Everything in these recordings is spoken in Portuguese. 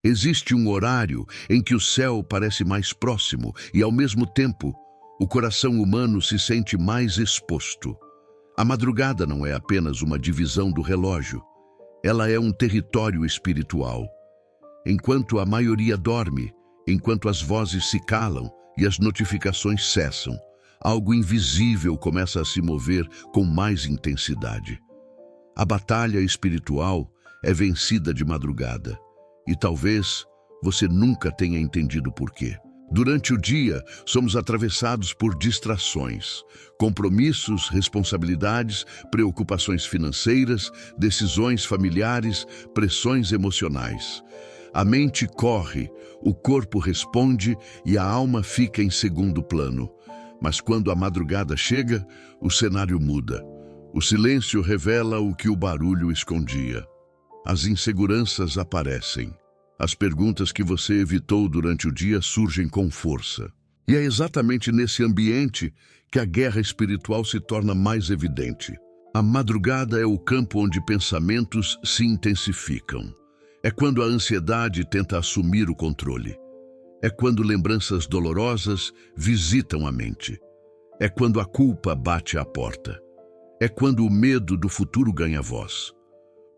Existe um horário em que o céu parece mais próximo e, ao mesmo tempo, o coração humano se sente mais exposto. A madrugada não é apenas uma divisão do relógio, ela é um território espiritual. Enquanto a maioria dorme, enquanto as vozes se calam e as notificações cessam, algo invisível começa a se mover com mais intensidade. A batalha espiritual é vencida de madrugada, e talvez você nunca tenha entendido por quê. Durante o dia, somos atravessados por distrações, compromissos, responsabilidades, preocupações financeiras, decisões familiares, pressões emocionais. A mente corre, o corpo responde e a alma fica em segundo plano. Mas quando a madrugada chega, o cenário muda. O silêncio revela o que o barulho escondia. As inseguranças aparecem. As perguntas que você evitou durante o dia surgem com força. E é exatamente nesse ambiente que a guerra espiritual se torna mais evidente. A madrugada é o campo onde pensamentos se intensificam. É quando a ansiedade tenta assumir o controle. É quando lembranças dolorosas visitam a mente. É quando a culpa bate à porta. É quando o medo do futuro ganha voz.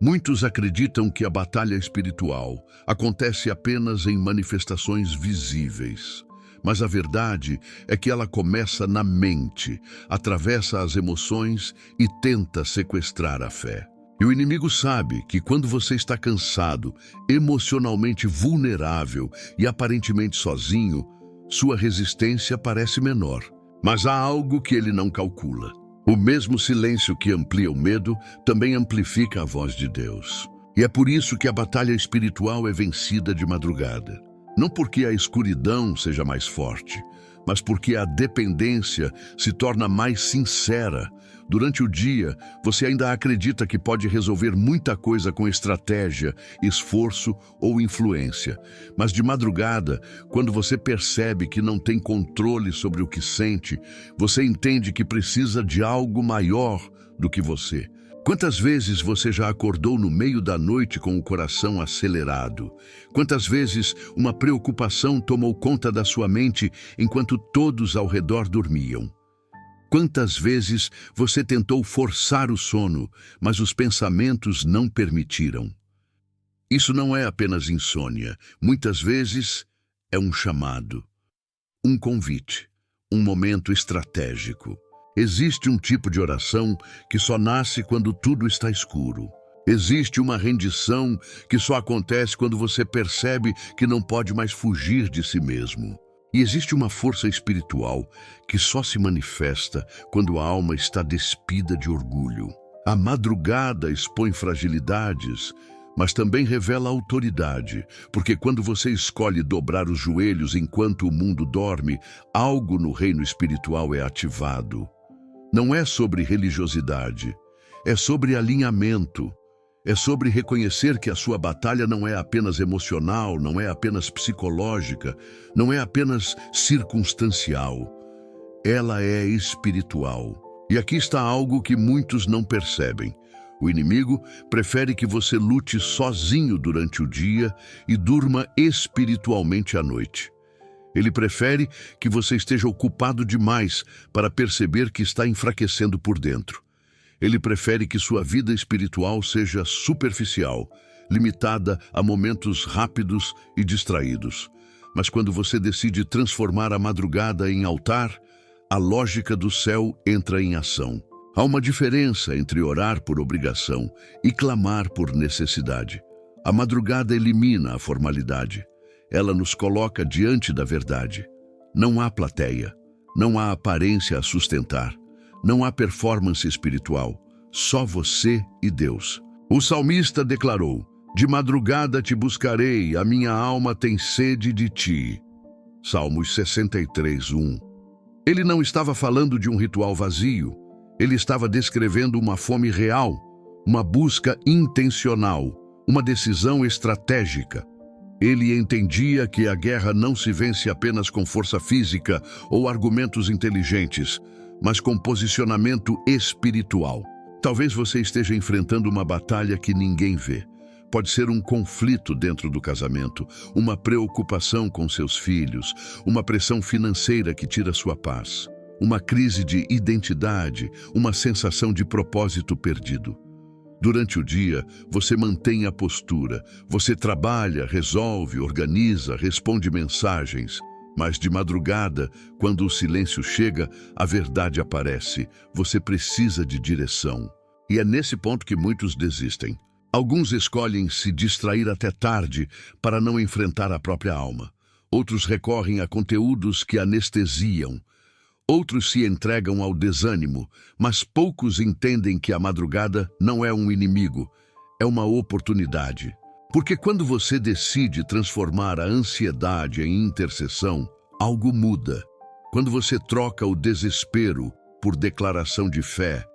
Muitos acreditam que a batalha espiritual acontece apenas em manifestações visíveis. Mas a verdade é que ela começa na mente, atravessa as emoções e tenta sequestrar a fé. E o inimigo sabe que quando você está cansado, emocionalmente vulnerável e aparentemente sozinho, sua resistência parece menor. Mas há algo que ele não calcula. O mesmo silêncio que amplia o medo também amplifica a voz de Deus. E é por isso que a batalha espiritual é vencida de madrugada. Não porque a escuridão seja mais forte, mas porque a dependência se torna mais sincera. Durante o dia, você ainda acredita que pode resolver muita coisa com estratégia, esforço ou influência. Mas de madrugada, quando você percebe que não tem controle sobre o que sente, você entende que precisa de algo maior do que você. Quantas vezes você já acordou no meio da noite com o coração acelerado? Quantas vezes uma preocupação tomou conta da sua mente enquanto todos ao redor dormiam? Quantas vezes você tentou forçar o sono, mas os pensamentos não permitiram? Isso não é apenas insônia. Muitas vezes é um chamado, um convite, um momento estratégico. Existe um tipo de oração que só nasce quando tudo está escuro. Existe uma rendição que só acontece quando você percebe que não pode mais fugir de si mesmo. E existe uma força espiritual que só se manifesta quando a alma está despida de orgulho. A madrugada expõe fragilidades, mas também revela autoridade, porque quando você escolhe dobrar os joelhos enquanto o mundo dorme, algo no reino espiritual é ativado. Não é sobre religiosidade, é sobre alinhamento. É sobre reconhecer que a sua batalha não é apenas emocional, não é apenas psicológica, não é apenas circunstancial. Ela é espiritual. E aqui está algo que muitos não percebem. O inimigo prefere que você lute sozinho durante o dia e durma espiritualmente à noite. Ele prefere que você esteja ocupado demais para perceber que está enfraquecendo por dentro. Ele prefere que sua vida espiritual seja superficial, limitada a momentos rápidos e distraídos. Mas quando você decide transformar a madrugada em altar, a lógica do céu entra em ação. Há uma diferença entre orar por obrigação e clamar por necessidade. A madrugada elimina a formalidade. Ela nos coloca diante da verdade. Não há plateia, não há aparência a sustentar. Não há performance espiritual, só você e Deus. O salmista declarou: "De madrugada te buscarei, a minha alma tem sede de ti." Salmos 63:1. Ele não estava falando de um ritual vazio, ele estava descrevendo uma fome real, uma busca intencional, uma decisão estratégica. Ele entendia que a guerra não se vence apenas com força física ou argumentos inteligentes, mas com posicionamento espiritual. Talvez você esteja enfrentando uma batalha que ninguém vê. Pode ser um conflito dentro do casamento, uma preocupação com seus filhos, uma pressão financeira que tira sua paz, uma crise de identidade, uma sensação de propósito perdido. Durante o dia, você mantém a postura, você trabalha, resolve, organiza, responde mensagens. Mas de madrugada, quando o silêncio chega, a verdade aparece. Você precisa de direção. E é nesse ponto que muitos desistem. Alguns escolhem se distrair até tarde para não enfrentar a própria alma. Outros recorrem a conteúdos que anestesiam. Outros se entregam ao desânimo, mas poucos entendem que a madrugada não é um inimigo, é uma oportunidade. Porque quando você decide transformar a ansiedade em intercessão, algo muda. Quando você troca o desespero por declaração de fé,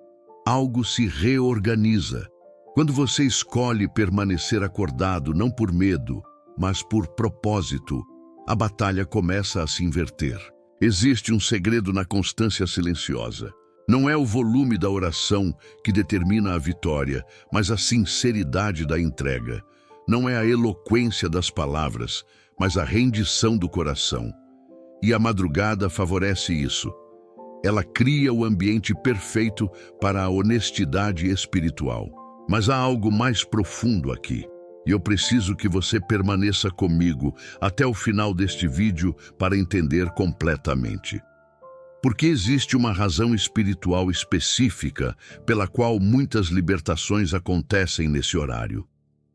algo se reorganiza. Quando você escolhe permanecer acordado não por medo, mas por propósito, a batalha começa a se inverter. Existe um segredo na constância silenciosa. Não é o volume da oração que determina a vitória, mas a sinceridade da entrega. Não é a eloquência das palavras, mas a rendição do coração. E a madrugada favorece isso. Ela cria o ambiente perfeito para a honestidade espiritual. Mas há algo mais profundo aqui. E eu preciso que você permaneça comigo até o final deste vídeo para entender completamente. Porque existe uma razão espiritual específica pela qual muitas libertações acontecem nesse horário.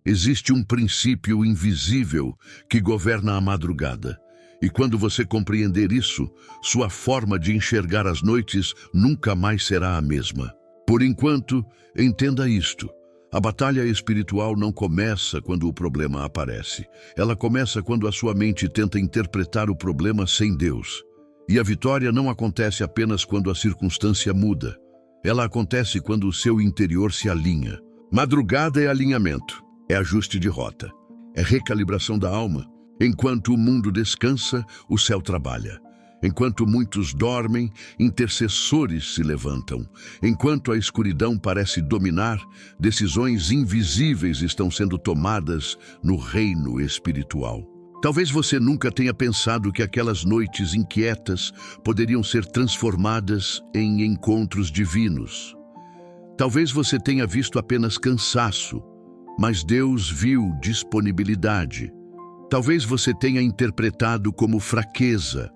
Existe um princípio invisível que governa a madrugada. E quando você compreender isso, sua forma de enxergar as noites nunca mais será a mesma. Por enquanto, entenda isto. A batalha espiritual não começa quando o problema aparece. Ela começa quando a sua mente tenta interpretar o problema sem Deus. E a vitória não acontece apenas quando a circunstância muda. Ela acontece quando o seu interior se alinha. Madrugada é alinhamento, é ajuste de rota, é recalibração da alma. Enquanto o mundo descansa, o céu trabalha. Enquanto muitos dormem, intercessores se levantam. Enquanto a escuridão parece dominar, decisões invisíveis estão sendo tomadas no reino espiritual. Talvez você nunca tenha pensado que aquelas noites inquietas poderiam ser transformadas em encontros divinos. Talvez você tenha visto apenas cansaço, mas Deus viu disponibilidade. Talvez você tenha interpretado como fraqueza,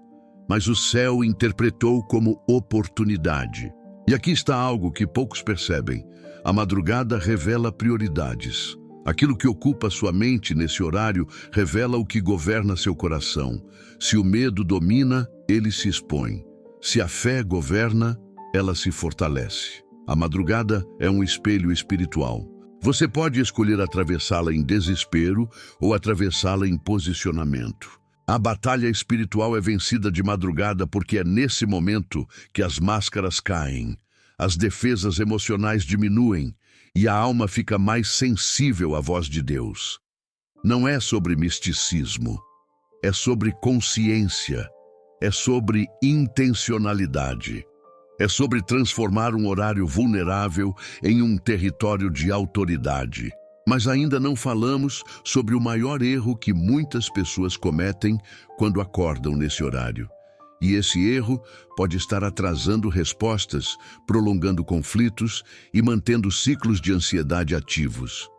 mas o céu interpretou como oportunidade. E aqui está algo que poucos percebem. A madrugada revela prioridades. Aquilo que ocupa sua mente nesse horário revela o que governa seu coração. Se o medo domina, ele se expõe. Se a fé governa, ela se fortalece. A madrugada é um espelho espiritual. Você pode escolher atravessá-la em desespero ou atravessá-la em posicionamento. A batalha espiritual é vencida de madrugada porque é nesse momento que as máscaras caem, as defesas emocionais diminuem e a alma fica mais sensível à voz de Deus. Não é sobre misticismo, é sobre consciência, é sobre intencionalidade. É sobre transformar um horário vulnerável em um território de autoridade. Mas ainda não falamos sobre o maior erro que muitas pessoas cometem quando acordam nesse horário. E esse erro pode estar atrasando respostas, prolongando conflitos e mantendo ciclos de ansiedade ativos.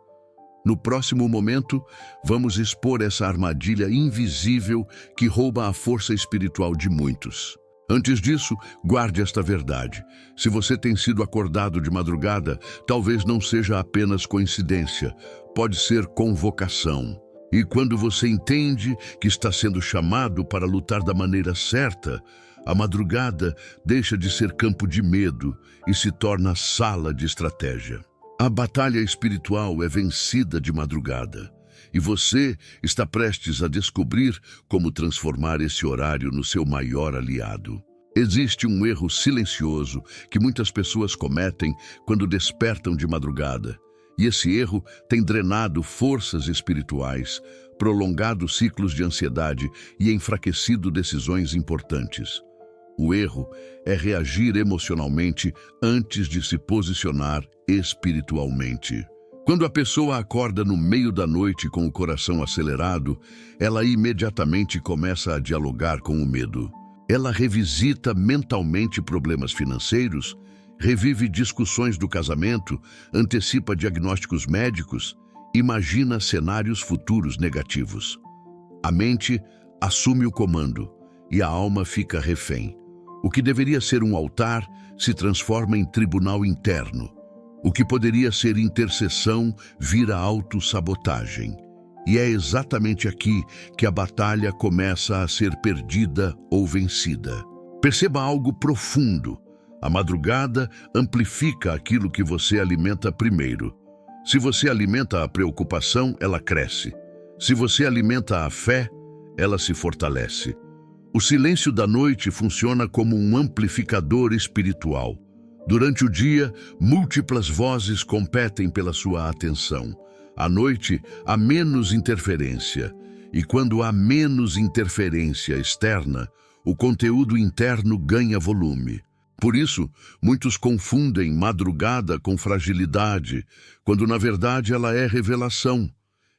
No próximo momento, vamos expor essa armadilha invisível que rouba a força espiritual de muitos. Antes disso, guarde esta verdade. Se você tem sido acordado de madrugada, talvez não seja apenas coincidência, pode ser convocação. E quando você entende que está sendo chamado para lutar da maneira certa, a madrugada deixa de ser campo de medo e se torna sala de estratégia. A batalha espiritual é vencida de madrugada. E você está prestes a descobrir como transformar esse horário no seu maior aliado. Existe um erro silencioso que muitas pessoas cometem quando despertam de madrugada. E esse erro tem drenado forças espirituais, prolongado ciclos de ansiedade e enfraquecido decisões importantes. O erro é reagir emocionalmente antes de se posicionar espiritualmente. Quando a pessoa acorda no meio da noite com o coração acelerado, ela imediatamente começa a dialogar com o medo. Ela revisita mentalmente problemas financeiros, revive discussões do casamento, antecipa diagnósticos médicos, imagina cenários futuros negativos. A mente assume o comando e a alma fica refém. O que deveria ser um altar se transforma em tribunal interno. O que poderia ser intercessão vira autossabotagem. E é exatamente aqui que a batalha começa a ser perdida ou vencida. Perceba algo profundo. A madrugada amplifica aquilo que você alimenta primeiro. Se você alimenta a preocupação, ela cresce. Se você alimenta a fé, ela se fortalece. O silêncio da noite funciona como um amplificador espiritual. Durante o dia, múltiplas vozes competem pela sua atenção. À noite, há menos interferência. E quando há menos interferência externa, o conteúdo interno ganha volume. Por isso, muitos confundem madrugada com fragilidade, quando na verdade ela é revelação.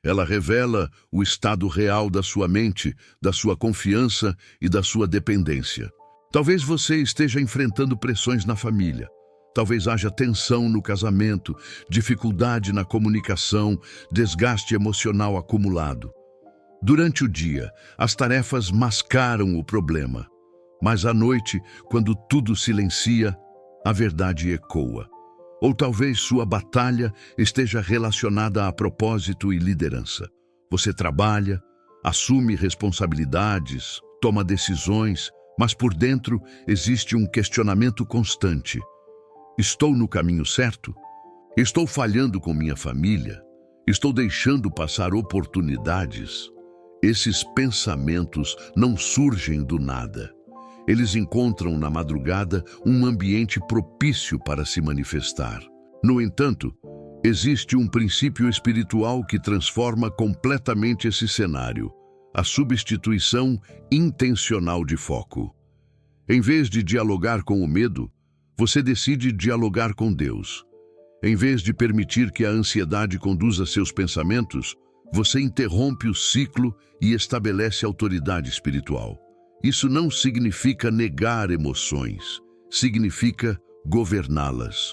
Ela revela o estado real da sua mente, da sua confiança e da sua dependência. Talvez você esteja enfrentando pressões na família. Talvez haja tensão no casamento, dificuldade na comunicação, desgaste emocional acumulado. Durante o dia, as tarefas mascaram o problema. Mas à noite, quando tudo silencia, a verdade ecoa. Ou talvez sua batalha esteja relacionada a propósito e liderança. Você trabalha, assume responsabilidades, toma decisões, mas por dentro existe um questionamento constante. Estou no caminho certo? Estou falhando com minha família? Estou deixando passar oportunidades? Esses pensamentos não surgem do nada. Eles encontram na madrugada um ambiente propício para se manifestar. No entanto, existe um princípio espiritual que transforma completamente esse cenário: a substituição intencional de foco. Em vez de dialogar com o medo, você decide dialogar com Deus. Em vez de permitir que a ansiedade conduza seus pensamentos, você interrompe o ciclo e estabelece autoridade espiritual. Isso não significa negar emoções, significa governá-las.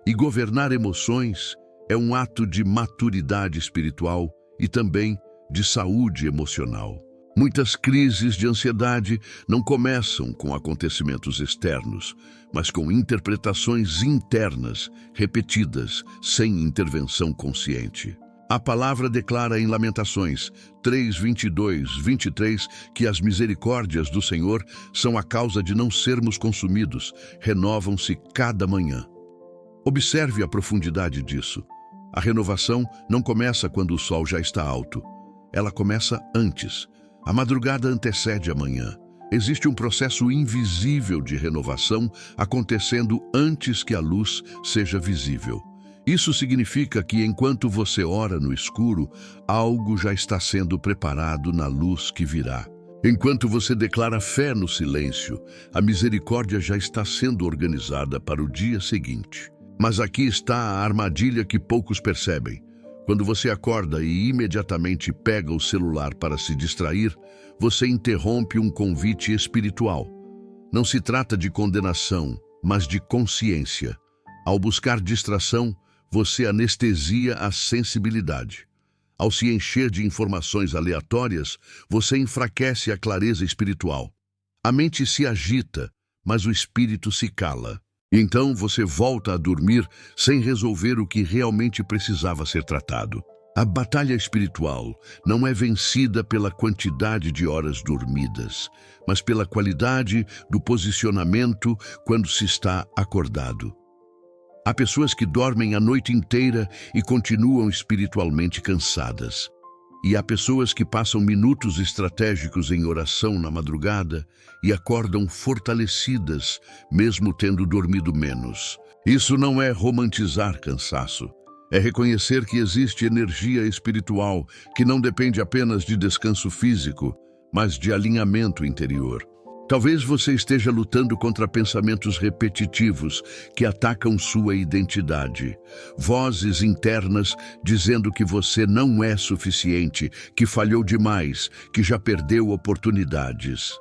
E governar emoções é um ato de maturidade espiritual e também de saúde emocional. Muitas crises de ansiedade não começam com acontecimentos externos, mas com interpretações internas, repetidas, sem intervenção consciente. A palavra declara em Lamentações 3:22-23 que as misericórdias do Senhor são a causa de não sermos consumidos, renovam-se cada manhã. Observe a profundidade disso. A renovação não começa quando o sol já está alto. Ela começa antes. A madrugada antecede a manhã. Existe um processo invisível de renovação acontecendo antes que a luz seja visível. Isso significa que enquanto você ora no escuro, algo já está sendo preparado na luz que virá. Enquanto você declara fé no silêncio, a misericórdia já está sendo organizada para o dia seguinte. Mas aqui está a armadilha que poucos percebem. Quando você acorda e imediatamente pega o celular para se distrair, você interrompe um convite espiritual. Não se trata de condenação, mas de consciência. Ao buscar distração, você anestesia a sensibilidade. Ao se encher de informações aleatórias, você enfraquece a clareza espiritual. A mente se agita, mas o espírito se cala. Então você volta a dormir sem resolver o que realmente precisava ser tratado. A batalha espiritual não é vencida pela quantidade de horas dormidas, mas pela qualidade do posicionamento quando se está acordado. Há pessoas que dormem a noite inteira e continuam espiritualmente cansadas. E há pessoas que passam minutos estratégicos em oração na madrugada e acordam fortalecidas, mesmo tendo dormido menos. Isso não é romantizar cansaço. É reconhecer que existe energia espiritual que não depende apenas de descanso físico, mas de alinhamento interior. Talvez você esteja lutando contra pensamentos repetitivos que atacam sua identidade. Vozes internas dizendo que você não é suficiente, que falhou demais, que já perdeu oportunidades.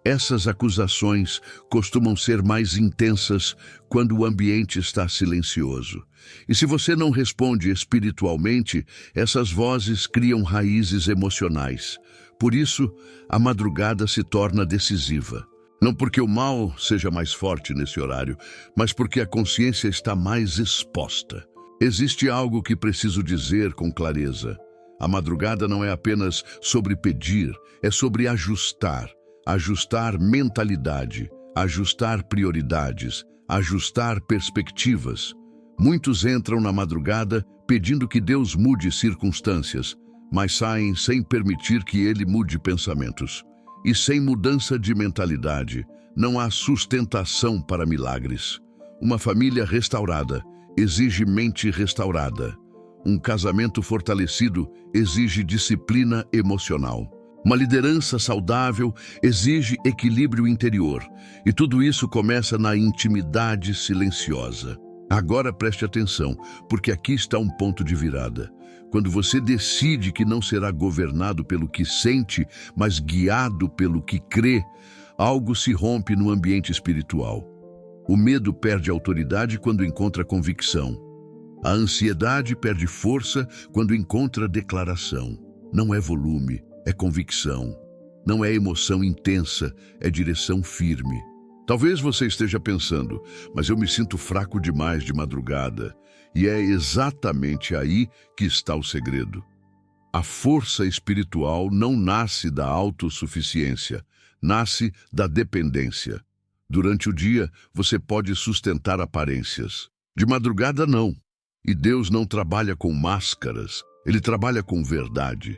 Essas acusações costumam ser mais intensas quando o ambiente está silencioso. E se você não responde espiritualmente, essas vozes criam raízes emocionais. Por isso, a madrugada se torna decisiva. Não porque o mal seja mais forte nesse horário, mas porque a consciência está mais exposta. Existe algo que preciso dizer com clareza. A madrugada não é apenas sobre pedir, é sobre ajustar. Ajustar mentalidade, ajustar prioridades, ajustar perspectivas. Muitos entram na madrugada pedindo que Deus mude circunstâncias, mas saem sem permitir que Ele mude pensamentos. E sem mudança de mentalidade, não há sustentação para milagres. Uma família restaurada exige mente restaurada. Um casamento fortalecido exige disciplina emocional. Uma liderança saudável exige equilíbrio interior, e tudo isso começa na intimidade silenciosa. Agora preste atenção, porque aqui está um ponto de virada. Quando você decide que não será governado pelo que sente, mas guiado pelo que crê, algo se rompe no ambiente espiritual. O medo perde autoridade quando encontra convicção. A ansiedade perde força quando encontra declaração. Não é volume, é convicção. Não é emoção intensa, é direção firme. Talvez você esteja pensando, mas eu me sinto fraco demais de madrugada. E é exatamente aí que está o segredo. A força espiritual não nasce da autossuficiência, nasce da dependência. Durante o dia, você pode sustentar aparências. De madrugada, não. E Deus não trabalha com máscaras, Ele trabalha com verdade.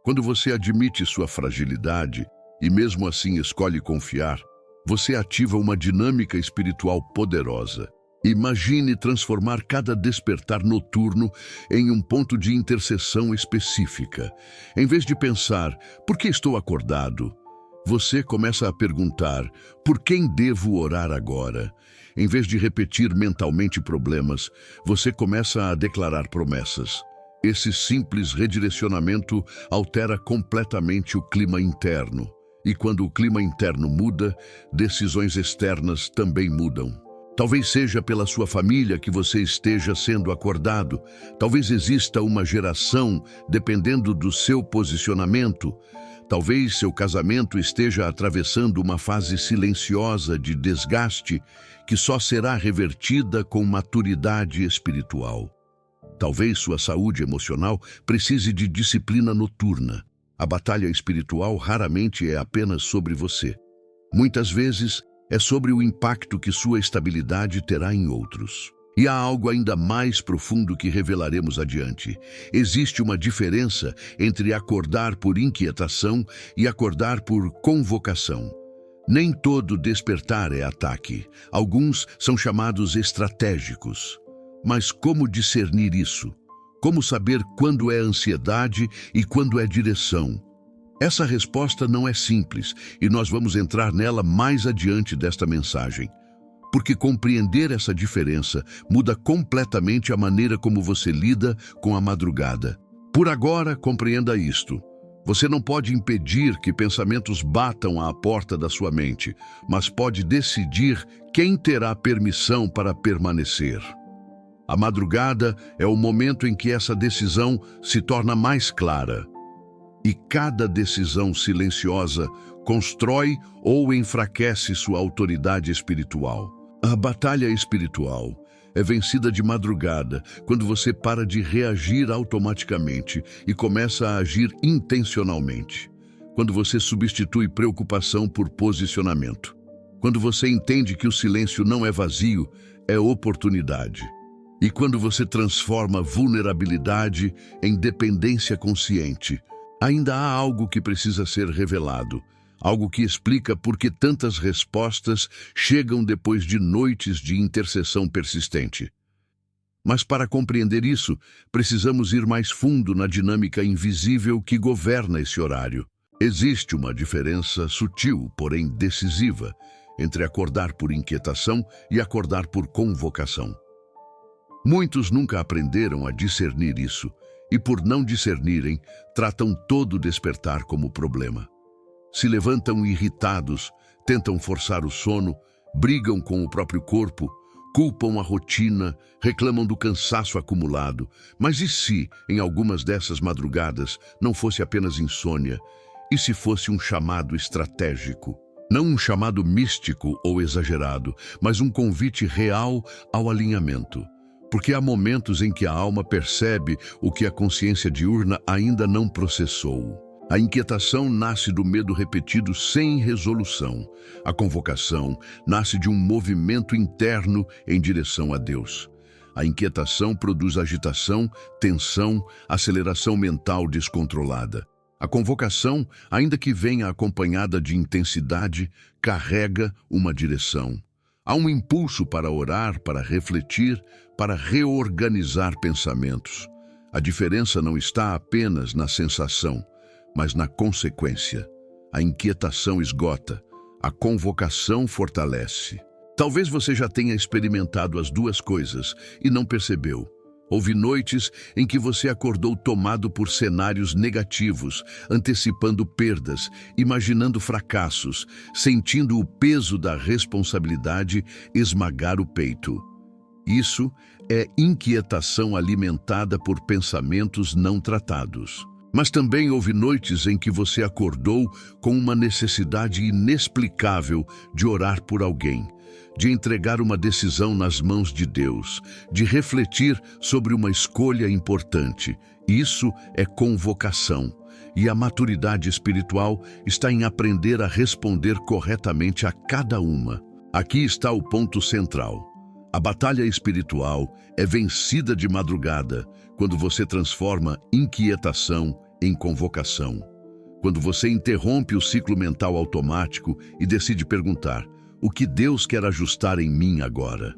Quando você admite sua fragilidade e mesmo assim escolhe confiar, você ativa uma dinâmica espiritual poderosa. Imagine transformar cada despertar noturno em um ponto de intercessão específica. Em vez de pensar, por que estou acordado? Você começa a perguntar, por quem devo orar agora? Em vez de repetir mentalmente problemas, você começa a declarar promessas. Esse simples redirecionamento altera completamente o clima interno. E quando o clima interno muda, decisões externas também mudam. Talvez seja pela sua família que você esteja sendo acordado. Talvez exista uma geração dependendo do seu posicionamento. Talvez seu casamento esteja atravessando uma fase silenciosa de desgaste que só será revertida com maturidade espiritual. Talvez sua saúde emocional precise de disciplina noturna. A batalha espiritual raramente é apenas sobre você. Muitas vezes é sobre o impacto que sua estabilidade terá em outros. E há algo ainda mais profundo que revelaremos adiante. Existe uma diferença entre acordar por inquietação e acordar por convocação. Nem todo despertar é ataque. Alguns são chamados estratégicos. Mas como discernir isso? Como saber quando é ansiedade e quando é direção? Essa resposta não é simples e nós vamos entrar nela mais adiante desta mensagem. Porque compreender essa diferença muda completamente a maneira como você lida com a madrugada. Por agora, compreenda isto. Você não pode impedir que pensamentos batam à porta da sua mente, mas pode decidir quem terá permissão para permanecer. A madrugada é o momento em que essa decisão se torna mais clara. E cada decisão silenciosa constrói ou enfraquece sua autoridade espiritual. A batalha espiritual é vencida de madrugada, quando você para de reagir automaticamente e começa a agir intencionalmente. Quando você substitui preocupação por posicionamento. Quando você entende que o silêncio não é vazio, é oportunidade. E quando você transforma vulnerabilidade em dependência consciente, ainda há algo que precisa ser revelado, algo que explica por que tantas respostas chegam depois de noites de intercessão persistente. Mas para compreender isso, precisamos ir mais fundo na dinâmica invisível que governa esse horário. Existe uma diferença sutil, porém decisiva, entre acordar por inquietação e acordar por convocação. Muitos nunca aprenderam a discernir isso, e por não discernirem, tratam todo despertar como problema. Se levantam irritados, tentam forçar o sono, brigam com o próprio corpo, culpam a rotina, reclamam do cansaço acumulado. Mas e se, em algumas dessas madrugadas, não fosse apenas insônia? E se fosse um chamado estratégico? Não um chamado místico ou exagerado, mas um convite real ao alinhamento. Porque há momentos em que a alma percebe o que a consciência diurna ainda não processou. A inquietação nasce do medo repetido sem resolução. A convocação nasce de um movimento interno em direção a Deus. A inquietação produz agitação, tensão, aceleração mental descontrolada. A convocação, ainda que venha acompanhada de intensidade, carrega uma direção. Há um impulso para orar, para refletir, para reorganizar pensamentos. A diferença não está apenas na sensação, mas na consequência. A inquietação esgota, a convocação fortalece. Talvez você já tenha experimentado as duas coisas e não percebeu. Houve noites em que você acordou tomado por cenários negativos, antecipando perdas, imaginando fracassos, sentindo o peso da responsabilidade esmagar o peito. Isso é inquietação alimentada por pensamentos não tratados. Mas também houve noites em que você acordou com uma necessidade inexplicável de orar por alguém, de entregar uma decisão nas mãos de Deus, de refletir sobre uma escolha importante. Isso é convocação. E a maturidade espiritual está em aprender a responder corretamente a cada uma. Aqui está o ponto central. A batalha espiritual é vencida de madrugada quando você transforma inquietação em convocação. Quando você interrompe o ciclo mental automático e decide perguntar: o que Deus quer ajustar em mim agora?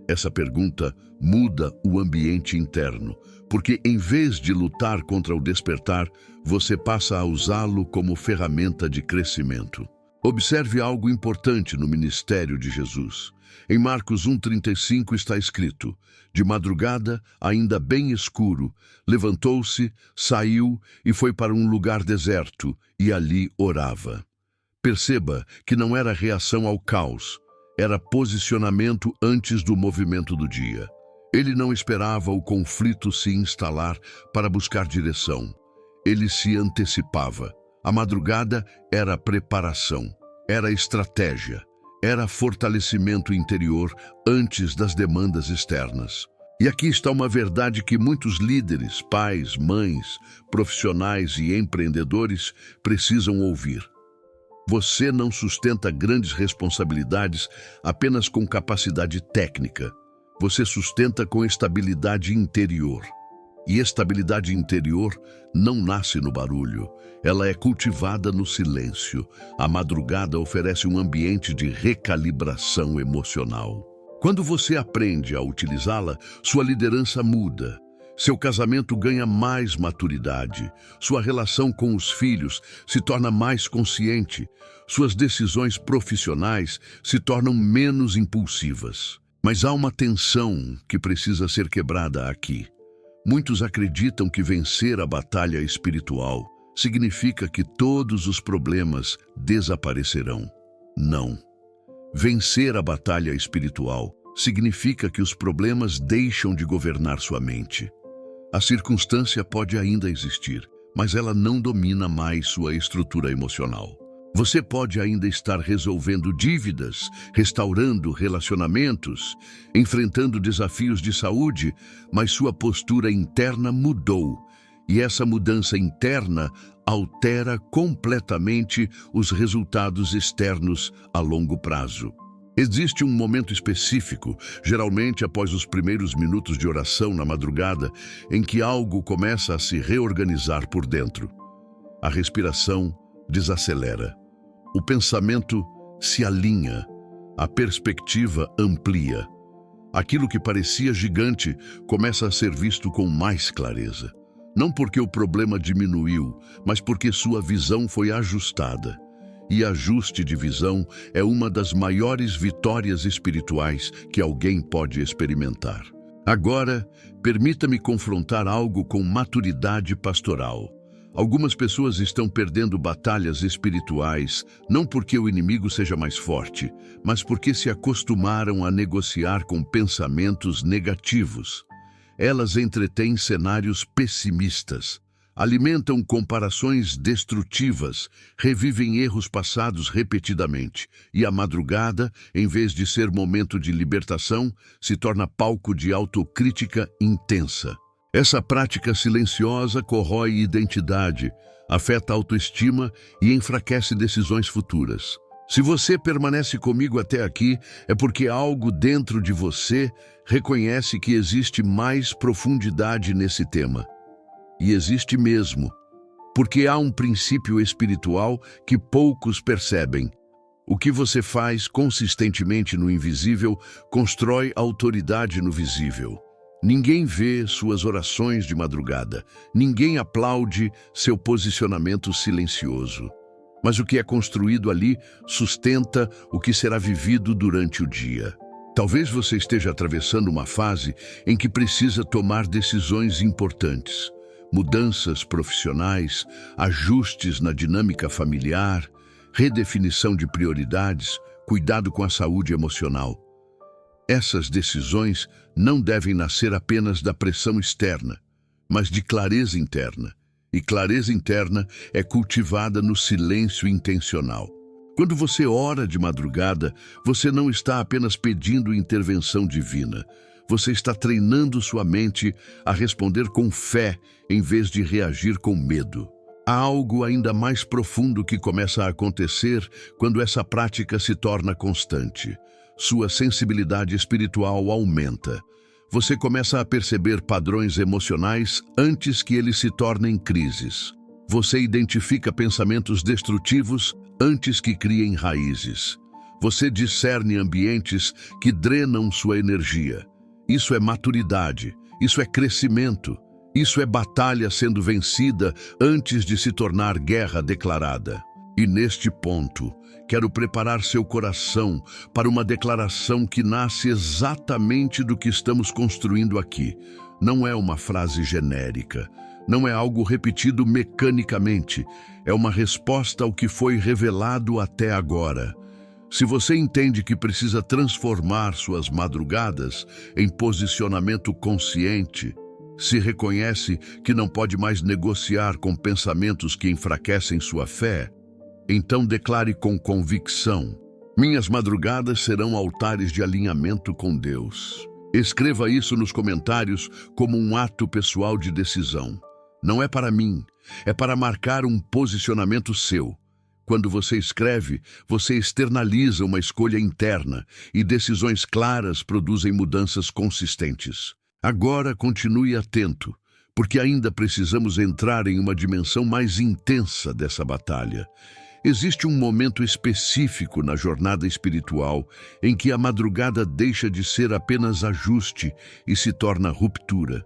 Essa pergunta muda o ambiente interno, porque em vez de lutar contra o despertar, você passa a usá-lo como ferramenta de crescimento. Observe algo importante no ministério de Jesus. Em Marcos 1,35 está escrito: de madrugada, ainda bem escuro, levantou-se, saiu e foi para um lugar deserto, e ali orava. Perceba que não era reação ao caos, era posicionamento antes do movimento do dia. Ele não esperava o conflito se instalar para buscar direção. Ele se antecipava. A madrugada era preparação, era estratégia, era fortalecimento interior antes das demandas externas. E aqui está uma verdade que muitos líderes, pais, mães, profissionais e empreendedores precisam ouvir. Você não sustenta grandes responsabilidades apenas com capacidade técnica. Você sustenta com estabilidade interior. E estabilidade interior não nasce no barulho. Ela é cultivada no silêncio. A madrugada oferece um ambiente de recalibração emocional. Quando você aprende a utilizá-la, sua liderança muda. Seu casamento ganha mais maturidade. Sua relação com os filhos se torna mais consciente. Suas decisões profissionais se tornam menos impulsivas. Mas há uma tensão que precisa ser quebrada aqui. Muitos acreditam que vencer a batalha espiritual significa que todos os problemas desaparecerão. Não. Vencer a batalha espiritual significa que os problemas deixam de governar sua mente. A circunstância pode ainda existir, mas ela não domina mais sua estrutura emocional. Você pode ainda estar resolvendo dívidas, restaurando relacionamentos, enfrentando desafios de saúde, mas sua postura interna mudou. E essa mudança interna altera completamente os resultados externos a longo prazo. Existe um momento específico, geralmente após os primeiros minutos de oração na madrugada, em que algo começa a se reorganizar por dentro. A respiração desacelera. O pensamento se alinha. A perspectiva amplia. Aquilo que parecia gigante começa a ser visto com mais clareza. Não porque o problema diminuiu, mas porque sua visão foi ajustada. E ajuste de visão é uma das maiores vitórias espirituais que alguém pode experimentar. Agora, permita-me confrontar algo com maturidade pastoral. Algumas pessoas estão perdendo batalhas espirituais, não porque o inimigo seja mais forte, mas porque se acostumaram a negociar com pensamentos negativos. Elas entretêm cenários pessimistas, alimentam comparações destrutivas, revivem erros passados repetidamente, e a madrugada, em vez de ser momento de libertação, se torna palco de autocrítica intensa. Essa prática silenciosa corrói identidade, afeta a autoestima e enfraquece decisões futuras. Se você permanece comigo até aqui, é porque algo dentro de você reconhece que existe mais profundidade nesse tema. E existe mesmo, porque há um princípio espiritual que poucos percebem. O que você faz consistentemente no invisível constrói autoridade no visível. Ninguém vê suas orações de madrugada, ninguém aplaude seu posicionamento silencioso. Mas o que é construído ali sustenta o que será vivido durante o dia. Talvez você esteja atravessando uma fase em que precisa tomar decisões importantes. Mudanças profissionais, ajustes na dinâmica familiar, redefinição de prioridades, cuidado com a saúde emocional. Essas decisões não devem nascer apenas da pressão externa, mas de clareza interna. E clareza interna é cultivada no silêncio intencional. Quando você ora de madrugada, você não está apenas pedindo intervenção divina. Você está treinando sua mente a responder com fé em vez de reagir com medo. Há algo ainda mais profundo que começa a acontecer quando essa prática se torna constante. Sua sensibilidade espiritual aumenta. Você começa a perceber padrões emocionais antes que eles se tornem crises. Você identifica pensamentos destrutivos antes que criem raízes. Você discerne ambientes que drenam sua energia. Isso é maturidade, isso é crescimento, isso é batalha sendo vencida antes de se tornar guerra declarada. E neste ponto, quero preparar seu coração para uma declaração que nasce exatamente do que estamos construindo aqui. Não é uma frase genérica, não é algo repetido mecanicamente, é uma resposta ao que foi revelado até agora. Se você entende que precisa transformar suas madrugadas em posicionamento consciente, se reconhece que não pode mais negociar com pensamentos que enfraquecem sua fé, então declare com convicção: minhas madrugadas serão altares de alinhamento com Deus. Escreva isso nos comentários como um ato pessoal de decisão. Não é para mim, é para marcar um posicionamento seu. Quando você escreve, você externaliza uma escolha interna e decisões claras produzem mudanças consistentes. Agora continue atento, porque ainda precisamos entrar em uma dimensão mais intensa dessa batalha. Existe um momento específico na jornada espiritual em que a madrugada deixa de ser apenas ajuste e se torna ruptura.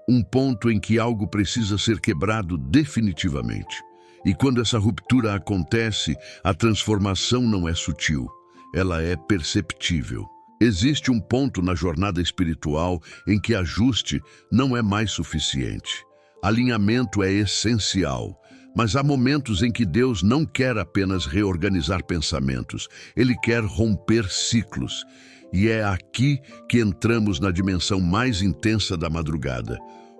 Um ponto em que algo precisa ser quebrado definitivamente. E quando essa ruptura acontece, a transformação não é sutil, ela é perceptível. Existe um ponto na jornada espiritual em que ajuste não é mais suficiente. Alinhamento é essencial, mas há momentos em que Deus não quer apenas reorganizar pensamentos, Ele quer romper ciclos. E é aqui que entramos na dimensão mais intensa da madrugada,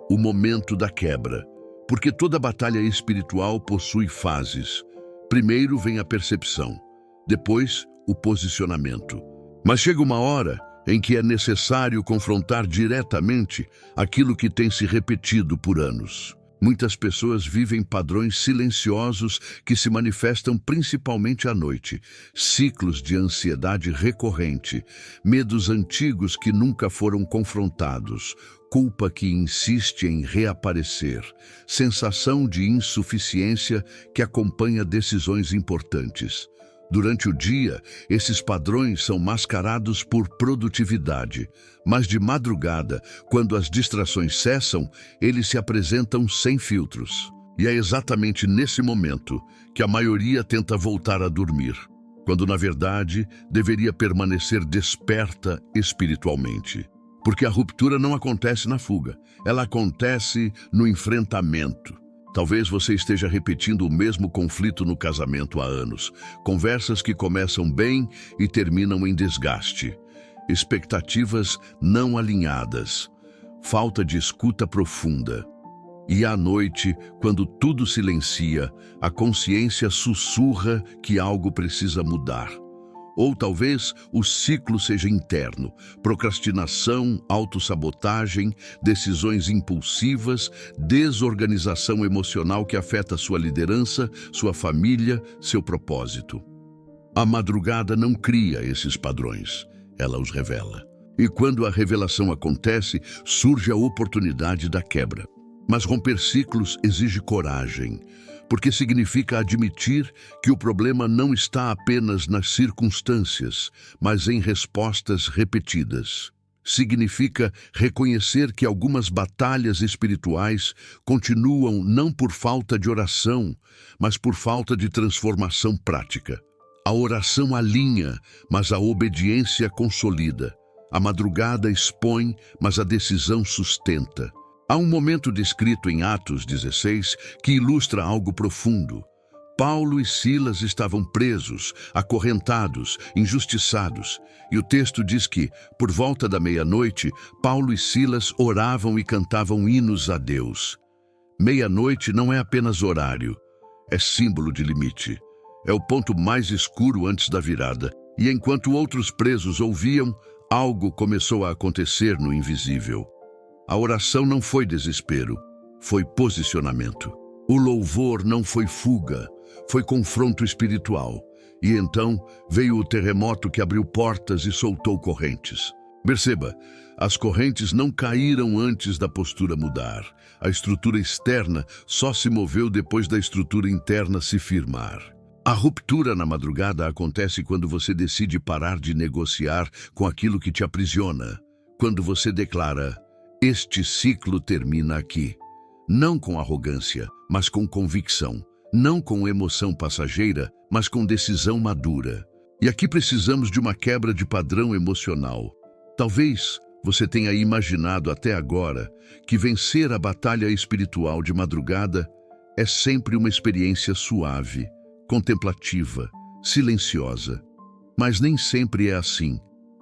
o momento da quebra. Porque toda batalha espiritual possui fases. Primeiro vem a percepção, depois o posicionamento. Mas chega uma hora em que é necessário confrontar diretamente aquilo que tem se repetido por anos. Muitas pessoas vivem padrões silenciosos que se manifestam principalmente à noite, ciclos de ansiedade recorrente, medos antigos que nunca foram confrontados, culpa que insiste em reaparecer, sensação de insuficiência que acompanha decisões importantes. Durante o dia, esses padrões são mascarados por produtividade, mas de madrugada, quando as distrações cessam, eles se apresentam sem filtros. E é exatamente nesse momento que a maioria tenta voltar a dormir, quando na verdade deveria permanecer desperta espiritualmente. Porque a ruptura não acontece na fuga, ela acontece no enfrentamento. Talvez você esteja repetindo o mesmo conflito no casamento há anos. Conversas que começam bem e terminam em desgaste. Expectativas não alinhadas. Falta de escuta profunda. E à noite, quando tudo silencia, a consciência sussurra que algo precisa mudar. Ou talvez o ciclo seja interno, procrastinação, autossabotagem, decisões impulsivas, desorganização emocional que afeta sua liderança, sua família, seu propósito. A madrugada não cria esses padrões, ela os revela. E quando a revelação acontece, surge a oportunidade da quebra. Mas romper ciclos exige coragem, porque significa admitir que o problema não está apenas nas circunstâncias, mas em respostas repetidas. Significa reconhecer que algumas batalhas espirituais continuam não por falta de oração, mas por falta de transformação prática. A oração alinha, mas a obediência consolida. A madrugada expõe, mas a decisão sustenta. Há um momento descrito em Atos 16 que ilustra algo profundo. Paulo e Silas estavam presos, acorrentados, injustiçados. E o texto diz que, por volta da meia-noite, Paulo e Silas oravam e cantavam hinos a Deus. Meia-noite não é apenas horário, é símbolo de limite. É o ponto mais escuro antes da virada. E enquanto outros presos ouviam, algo começou a acontecer no invisível. A oração não foi desespero, foi posicionamento. O louvor não foi fuga, foi confronto espiritual. E então veio o terremoto que abriu portas e soltou correntes. Perceba, as correntes não caíram antes da postura mudar. A estrutura externa só se moveu depois da estrutura interna se firmar. A ruptura na madrugada acontece quando você decide parar de negociar com aquilo que te aprisiona. Quando você declara: este ciclo termina aqui. Não com arrogância, mas com convicção. Não com emoção passageira, mas com decisão madura. E aqui precisamos de uma quebra de padrão emocional. Talvez você tenha imaginado até agora que vencer a batalha espiritual de madrugada é sempre uma experiência suave, contemplativa, silenciosa. Mas nem sempre é assim.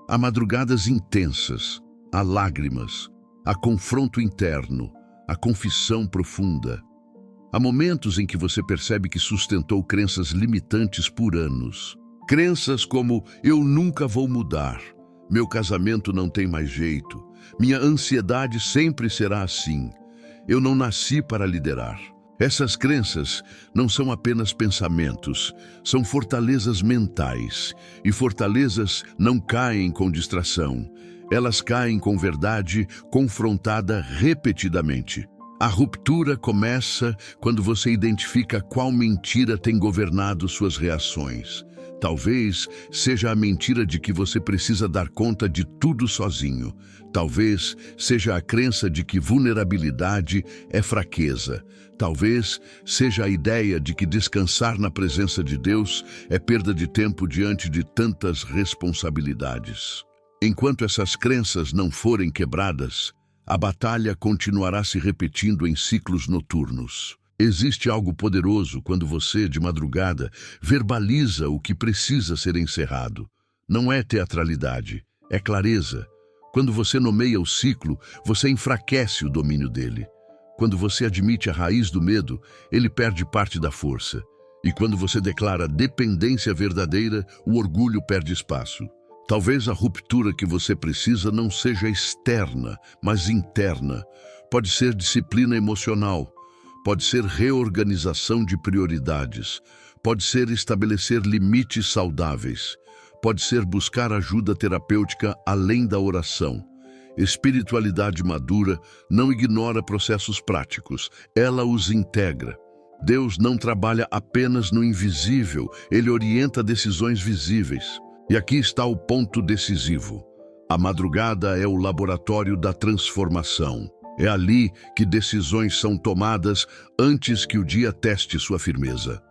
Há madrugadas intensas, há lágrimas, há confronto interno, há confissão profunda. Há momentos em que você percebe que sustentou crenças limitantes por anos. Crenças como: eu nunca vou mudar, meu casamento não tem mais jeito, minha ansiedade sempre será assim, eu não nasci para liderar. Essas crenças não são apenas pensamentos, são fortalezas mentais. E fortalezas não caem com distração. Elas caem com verdade confrontada repetidamente. A ruptura começa quando você identifica qual mentira tem governado suas reações. Talvez seja a mentira de que você precisa dar conta de tudo sozinho. Talvez seja a crença de que vulnerabilidade é fraqueza. Talvez seja a ideia de que descansar na presença de Deus é perda de tempo diante de tantas responsabilidades. Enquanto essas crenças não forem quebradas, a batalha continuará se repetindo em ciclos noturnos. Existe algo poderoso quando você, de madrugada, verbaliza o que precisa ser encerrado. Não é teatralidade, é clareza. Quando você nomeia o ciclo, você enfraquece o domínio dele. Quando você admite a raiz do medo, ele perde parte da força. E quando você declara dependência verdadeira, o orgulho perde espaço. Talvez a ruptura que você precisa não seja externa, mas interna. Pode ser disciplina emocional, pode ser reorganização de prioridades, pode ser estabelecer limites saudáveis, pode ser buscar ajuda terapêutica além da oração. Espiritualidade madura não ignora processos práticos, ela os integra. Deus não trabalha apenas no invisível, Ele orienta decisões visíveis. E aqui está o ponto decisivo. A madrugada é o laboratório da transformação. É ali que decisões são tomadas antes que o dia teste sua firmeza.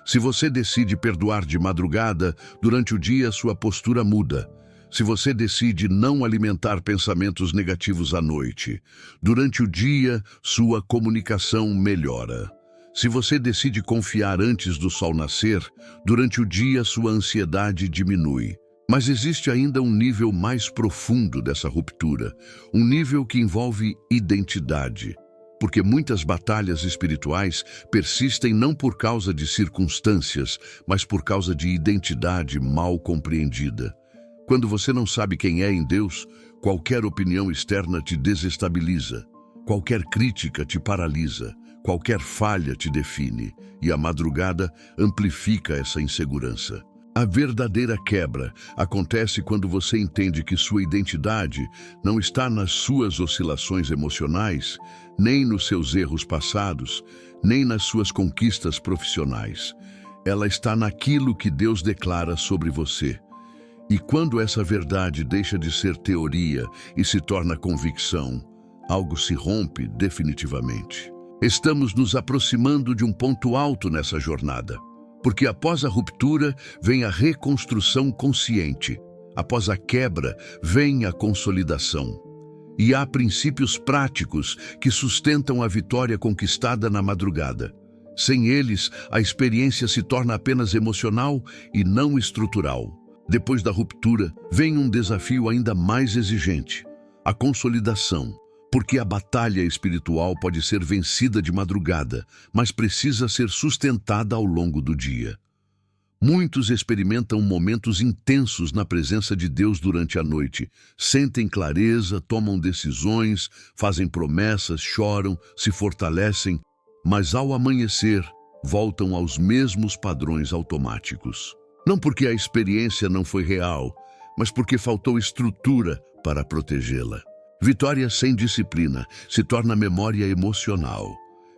Se você decide perdoar de madrugada, durante o dia sua postura muda. Se você decide não alimentar pensamentos negativos à noite, durante o dia sua comunicação melhora. Se você decide confiar antes do sol nascer, durante o dia sua ansiedade diminui. Mas existe ainda um nível mais profundo dessa ruptura, um nível que envolve identidade. Porque muitas batalhas espirituais persistem não por causa de circunstâncias, mas por causa de identidade mal compreendida. Quando você não sabe quem é em Deus, qualquer opinião externa te desestabiliza, qualquer crítica te paralisa, qualquer falha te define, e a madrugada amplifica essa insegurança. A verdadeira quebra acontece quando você entende que sua identidade não está nas suas oscilações emocionais, nem nos seus erros passados, nem nas suas conquistas profissionais. Ela está naquilo que Deus declara sobre você. E quando essa verdade deixa de ser teoria e se torna convicção, algo se rompe definitivamente. Estamos nos aproximando de um ponto alto nessa jornada. Porque após a ruptura vem a reconstrução consciente. Após a quebra vem a consolidação. E há princípios práticos que sustentam a vitória conquistada na madrugada. Sem eles, a experiência se torna apenas emocional e não estrutural. Depois da ruptura, vem um desafio ainda mais exigente: a consolidação. Porque a batalha espiritual pode ser vencida de madrugada, mas precisa ser sustentada ao longo do dia. Muitos experimentam momentos intensos na presença de Deus durante a noite, sentem clareza, tomam decisões, fazem promessas, choram, se fortalecem, mas ao amanhecer, voltam aos mesmos padrões automáticos. Não porque a experiência não foi real, mas porque faltou estrutura para protegê-la. Vitória sem disciplina se torna memória emocional.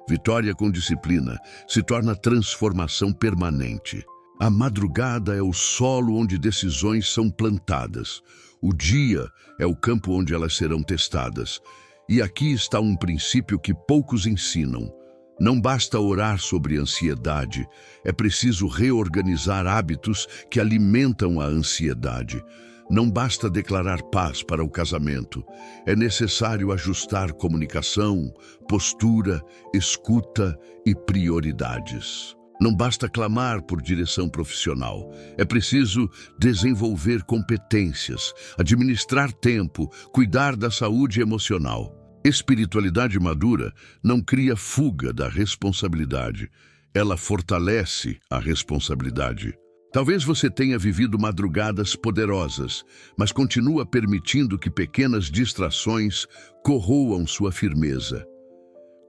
Vitória com disciplina se torna transformação permanente. A madrugada é o solo onde decisões são plantadas. O dia é o campo onde elas serão testadas. E aqui está um princípio que poucos ensinam. Não basta orar sobre ansiedade, é preciso reorganizar hábitos que alimentam a ansiedade. Não basta declarar paz para o casamento, é necessário ajustar comunicação, postura, escuta e prioridades. Não basta clamar por direção profissional, é preciso desenvolver competências, administrar tempo, cuidar da saúde emocional. Espiritualidade madura não cria fuga da responsabilidade, ela fortalece a responsabilidade. Talvez você tenha vivido madrugadas poderosas, mas continua permitindo que pequenas distrações corroam sua firmeza.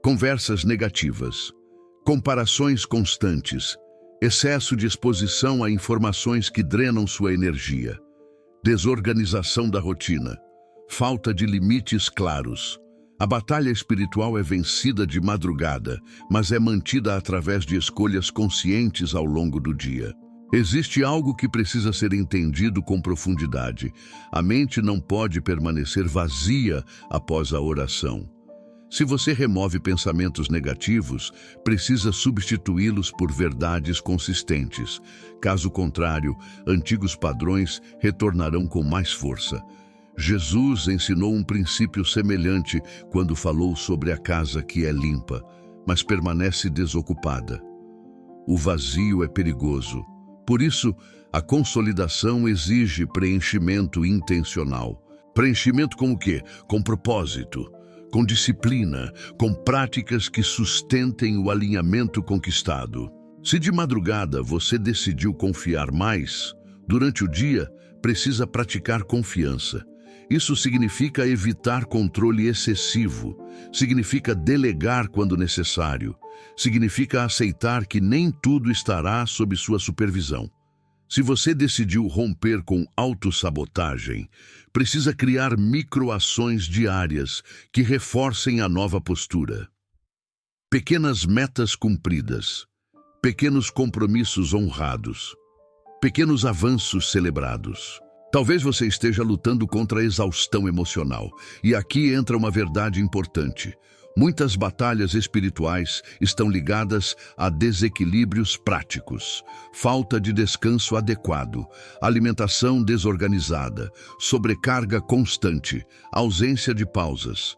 Conversas negativas, comparações constantes, excesso de exposição a informações que drenam sua energia, desorganização da rotina, falta de limites claros. A batalha espiritual é vencida de madrugada, mas é mantida através de escolhas conscientes ao longo do dia. Existe algo que precisa ser entendido com profundidade. A mente não pode permanecer vazia após a oração. Se você remove pensamentos negativos, precisa substituí-los por verdades consistentes. Caso contrário, antigos padrões retornarão com mais força. Jesus ensinou um princípio semelhante quando falou sobre a casa que é limpa, mas permanece desocupada. O vazio é perigoso. Por isso, a consolidação exige preenchimento intencional. Preenchimento com o quê? Com propósito, com disciplina, com práticas que sustentem o alinhamento conquistado. Se de madrugada você decidiu confiar mais, durante o dia precisa praticar confiança. Isso significa evitar controle excessivo, significa delegar quando necessário, significa aceitar que nem tudo estará sob sua supervisão. Se você decidiu romper com autossabotagem, precisa criar microações diárias que reforcem a nova postura. Pequenas metas cumpridas, pequenos compromissos honrados, pequenos avanços celebrados. Talvez você esteja lutando contra a exaustão emocional. E aqui entra uma verdade importante. Muitas batalhas espirituais estão ligadas a desequilíbrios práticos, falta de descanso adequado, alimentação desorganizada, sobrecarga constante, ausência de pausas.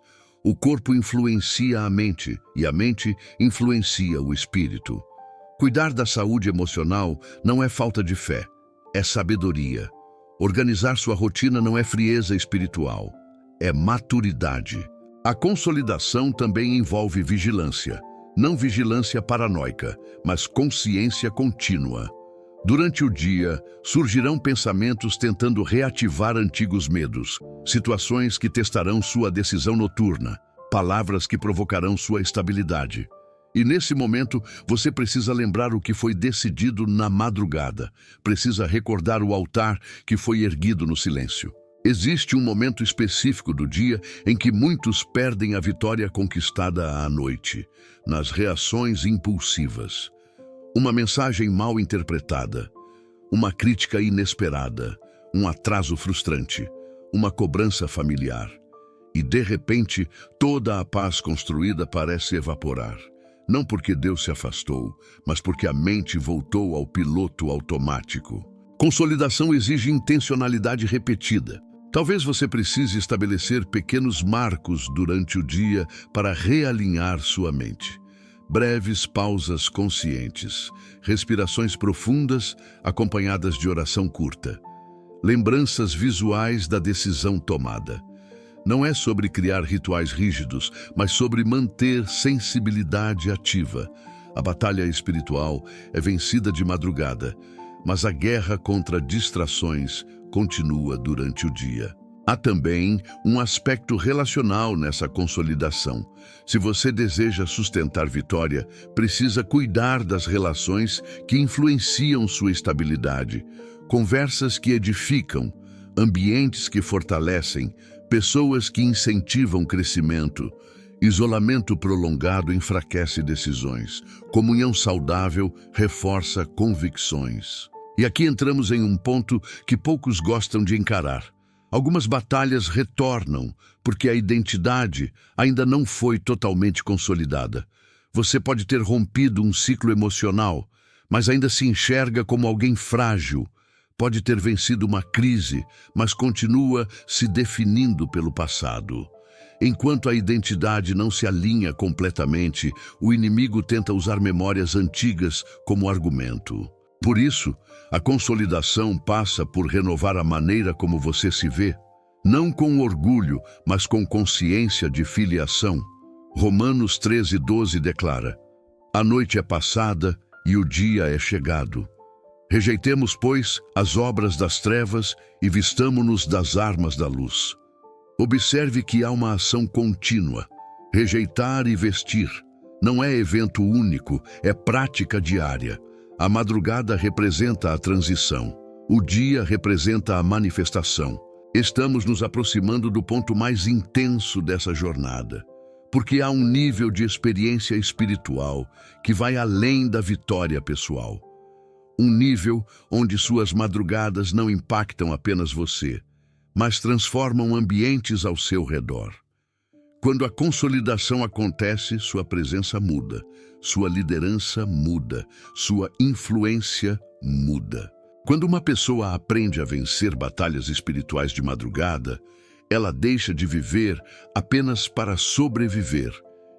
O corpo influencia a mente e a mente influencia o espírito. Cuidar da saúde emocional não é falta de fé, é sabedoria. Organizar sua rotina não é frieza espiritual, é maturidade. A consolidação também envolve vigilância. Não vigilância paranoica, mas consciência contínua. Durante o dia, surgirão pensamentos tentando reativar antigos medos, situações que testarão sua decisão noturna, palavras que provocarão sua estabilidade. E nesse momento, você precisa lembrar o que foi decidido na madrugada. Precisa recordar o altar que foi erguido no silêncio. Existe um momento específico do dia em que muitos perdem a vitória conquistada à noite, nas reações impulsivas. Uma mensagem mal interpretada, uma crítica inesperada, um atraso frustrante, uma cobrança familiar. E, de repente, toda a paz construída parece evaporar. Não porque Deus se afastou, mas porque a mente voltou ao piloto automático. Consolidação exige intencionalidade repetida. Talvez você precise estabelecer pequenos marcos durante o dia para realinhar sua mente. Breves pausas conscientes, respirações profundas acompanhadas de oração curta. Lembranças visuais da decisão tomada. Não é sobre criar rituais rígidos, mas sobre manter sensibilidade ativa. A batalha espiritual é vencida de madrugada, mas a guerra contra distrações continua durante o dia. Há também um aspecto relacional nessa consolidação. Se você deseja sustentar vitória, precisa cuidar das relações que influenciam sua estabilidade. Conversas que edificam, ambientes que fortalecem, pessoas que incentivam crescimento. Isolamento prolongado enfraquece decisões. Comunhão saudável reforça convicções. E aqui entramos em um ponto que poucos gostam de encarar. Algumas batalhas retornam, porque a identidade ainda não foi totalmente consolidada. Você pode ter rompido um ciclo emocional, mas ainda se enxerga como alguém frágil. Pode ter vencido uma crise, mas continua se definindo pelo passado. Enquanto a identidade não se alinha completamente, o inimigo tenta usar memórias antigas como argumento. Por isso, a consolidação passa por renovar a maneira como você se vê, não com orgulho, mas com consciência de filiação. Romanos 13:12 declara: a noite é passada e o dia é chegado. Rejeitemos, pois, as obras das trevas e vistamo-nos das armas da luz. Observe que há uma ação contínua. Rejeitar e vestir não é evento único, é prática diária. A madrugada representa a transição. O dia representa a manifestação. Estamos nos aproximando do ponto mais intenso dessa jornada, porque há um nível de experiência espiritual que vai além da vitória pessoal. Um nível onde suas madrugadas não impactam apenas você, mas transformam ambientes ao seu redor. Quando a consolidação acontece, sua presença muda, sua liderança muda, sua influência muda. Quando uma pessoa aprende a vencer batalhas espirituais de madrugada, ela deixa de viver apenas para sobreviver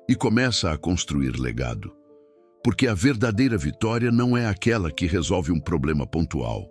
e começa a construir legado. Porque a verdadeira vitória não é aquela que resolve um problema pontual.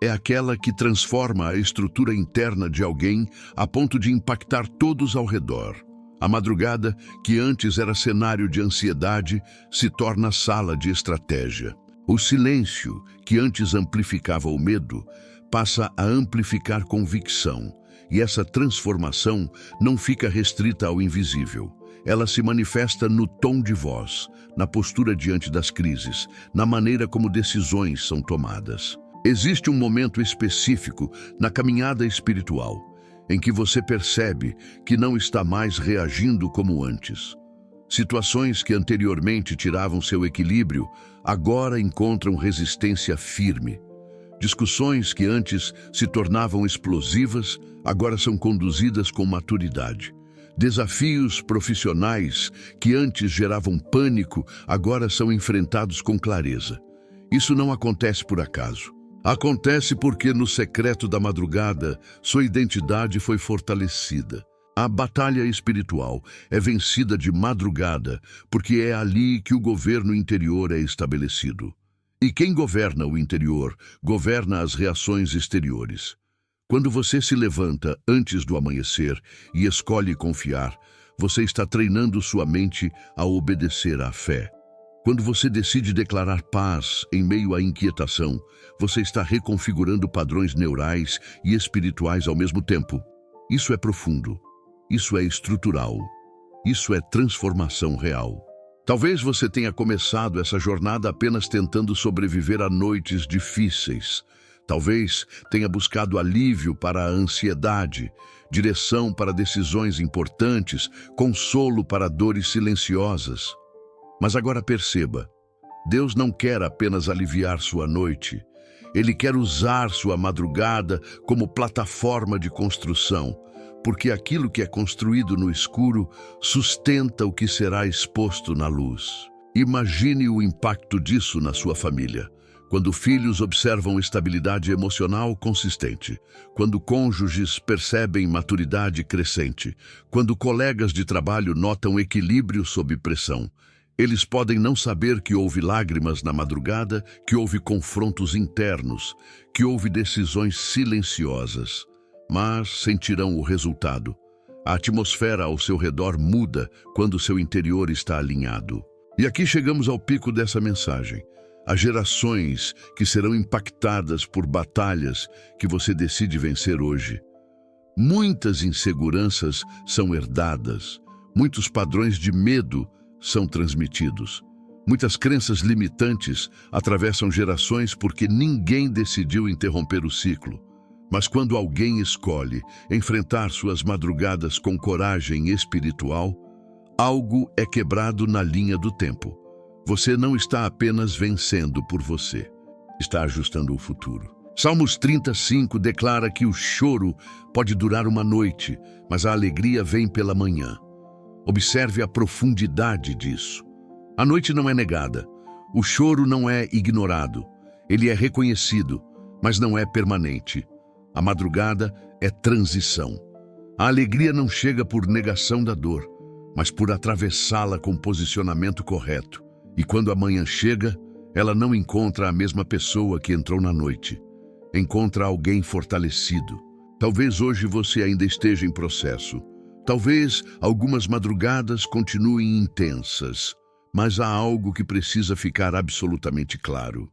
É aquela que transforma a estrutura interna de alguém a ponto de impactar todos ao redor. A madrugada, que antes era cenário de ansiedade, se torna sala de estratégia. O silêncio, que antes amplificava o medo, passa a amplificar convicção. E essa transformação não fica restrita ao invisível. Ela se manifesta no tom de voz, na postura diante das crises, na maneira como decisões são tomadas. Existe um momento específico na caminhada espiritual em que você percebe que não está mais reagindo como antes. Situações que anteriormente tiravam seu equilíbrio, agora encontram resistência firme. Discussões que antes se tornavam explosivas, agora são conduzidas com maturidade. Desafios profissionais que antes geravam pânico, agora são enfrentados com clareza. Isso não acontece por acaso. Acontece porque no secreto da madrugada, sua identidade foi fortalecida. A batalha espiritual é vencida de madrugada, porque é ali que o governo interior é estabelecido. E quem governa o interior, governa as reações exteriores. Quando você se levanta antes do amanhecer e escolhe confiar, você está treinando sua mente a obedecer à fé. Quando você decide declarar paz em meio à inquietação, você está reconfigurando padrões neurais e espirituais ao mesmo tempo. Isso é profundo. Isso é estrutural. Isso é transformação real. Talvez você tenha começado essa jornada apenas tentando sobreviver a noites difíceis. Talvez tenha buscado alívio para a ansiedade, direção para decisões importantes, consolo para dores silenciosas. Mas agora perceba, Deus não quer apenas aliviar sua noite. Ele quer usar sua madrugada como plataforma de construção, porque aquilo que é construído no escuro sustenta o que será exposto na luz. Imagine o impacto disso na sua família. Quando filhos observam estabilidade emocional consistente, quando cônjuges percebem maturidade crescente, quando colegas de trabalho notam equilíbrio sob pressão, eles podem não saber que houve lágrimas na madrugada, que houve confrontos internos, que houve decisões silenciosas, mas sentirão o resultado. A atmosfera ao seu redor muda quando seu interior está alinhado. E aqui chegamos ao pico dessa mensagem. As gerações que serão impactadas por batalhas que você decide vencer hoje. Muitas inseguranças são herdadas, muitos padrões de medo são transmitidos. Muitas crenças limitantes atravessam gerações porque ninguém decidiu interromper o ciclo. Mas quando alguém escolhe enfrentar suas madrugadas com coragem espiritual, algo é quebrado na linha do tempo. Você não está apenas vencendo por você, está ajustando o futuro. Salmos 35 declara que o choro pode durar uma noite, mas a alegria vem pela manhã. Observe a profundidade disso. A noite não é negada, o choro não é ignorado, ele é reconhecido, mas não é permanente. A madrugada é transição. A alegria não chega por negação da dor, mas por atravessá-la com posicionamento correto. E quando a manhã chega, ela não encontra a mesma pessoa que entrou na noite. Encontra alguém fortalecido. Talvez hoje você ainda esteja em processo. Talvez algumas madrugadas continuem intensas, mas há algo que precisa ficar absolutamente claro.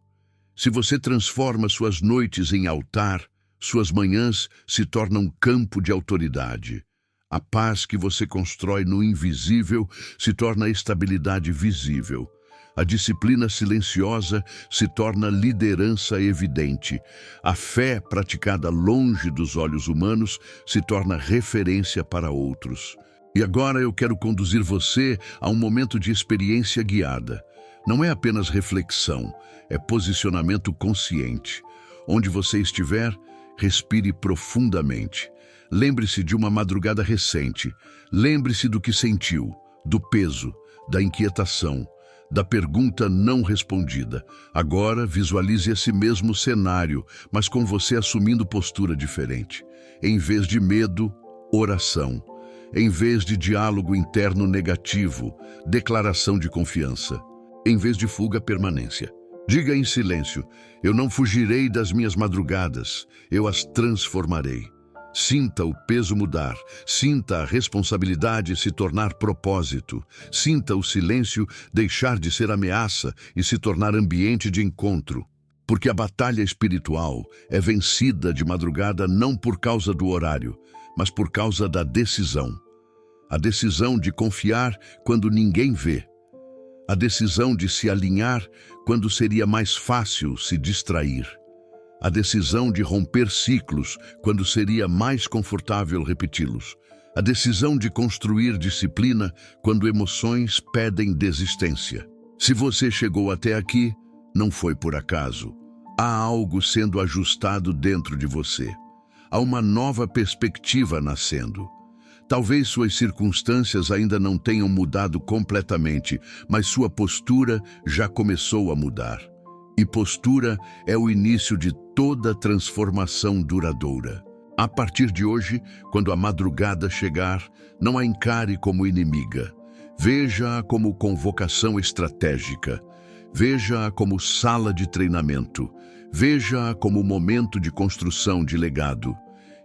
Se você transforma suas noites em altar, suas manhãs se tornam campo de autoridade. A paz que você constrói no invisível se torna estabilidade visível. A disciplina silenciosa se torna liderança evidente. A fé praticada longe dos olhos humanos se torna referência para outros. E agora eu quero conduzir você a um momento de experiência guiada. Não é apenas reflexão, é posicionamento consciente. Onde você estiver, respire profundamente. Lembre-se de uma madrugada recente. Lembre-se do que sentiu, do peso, da inquietação, da pergunta não respondida. Agora visualize esse mesmo cenário, mas com você assumindo postura diferente. Em vez de medo, oração. Em vez de diálogo interno negativo, declaração de confiança. Em vez de fuga, permanência. Diga em silêncio: eu não fugirei das minhas madrugadas, eu as transformarei. Sinta o peso mudar, sinta a responsabilidade se tornar propósito, sinta o silêncio deixar de ser ameaça e se tornar ambiente de encontro. Porque a batalha espiritual é vencida de madrugada não por causa do horário, mas por causa da decisão. A decisão de confiar quando ninguém vê. A decisão de se alinhar quando seria mais fácil se distrair. A decisão de romper ciclos quando seria mais confortável repeti-los. A decisão de construir disciplina quando emoções pedem desistência. Se você chegou até aqui, não foi por acaso. Há algo sendo ajustado dentro de você. Há uma nova perspectiva nascendo. Talvez suas circunstâncias ainda não tenham mudado completamente, mas sua postura já começou a mudar. E postura é o início de toda transformação duradoura. A partir de hoje, quando a madrugada chegar, não a encare como inimiga. Veja-a como convocação estratégica. Veja-a como sala de treinamento. Veja-a como momento de construção de legado.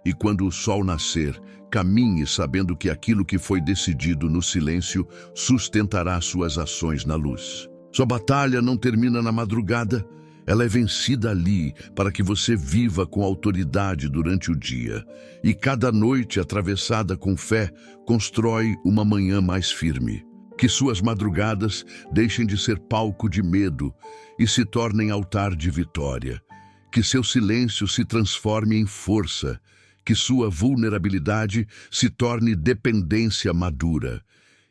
E quando o sol nascer, caminhe sabendo que aquilo que foi decidido no silêncio sustentará suas ações na luz. Sua batalha não termina na madrugada. Ela é vencida ali para que você viva com autoridade durante o dia. E cada noite atravessada com fé constrói uma manhã mais firme. Que suas madrugadas deixem de ser palco de medo e se tornem altar de vitória. Que seu silêncio se transforme em força. Que sua vulnerabilidade se torne dependência madura.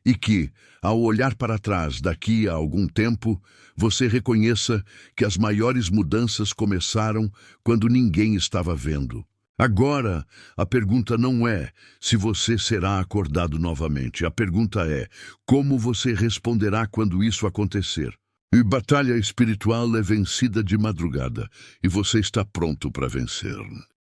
E que, ao olhar para trás daqui a algum tempo, você reconheça que as maiores mudanças começaram quando ninguém estava vendo. Agora, a pergunta não é se você será acordado novamente. A pergunta é como você responderá quando isso acontecer. E batalha espiritual é vencida de madrugada, e você está pronto para vencer.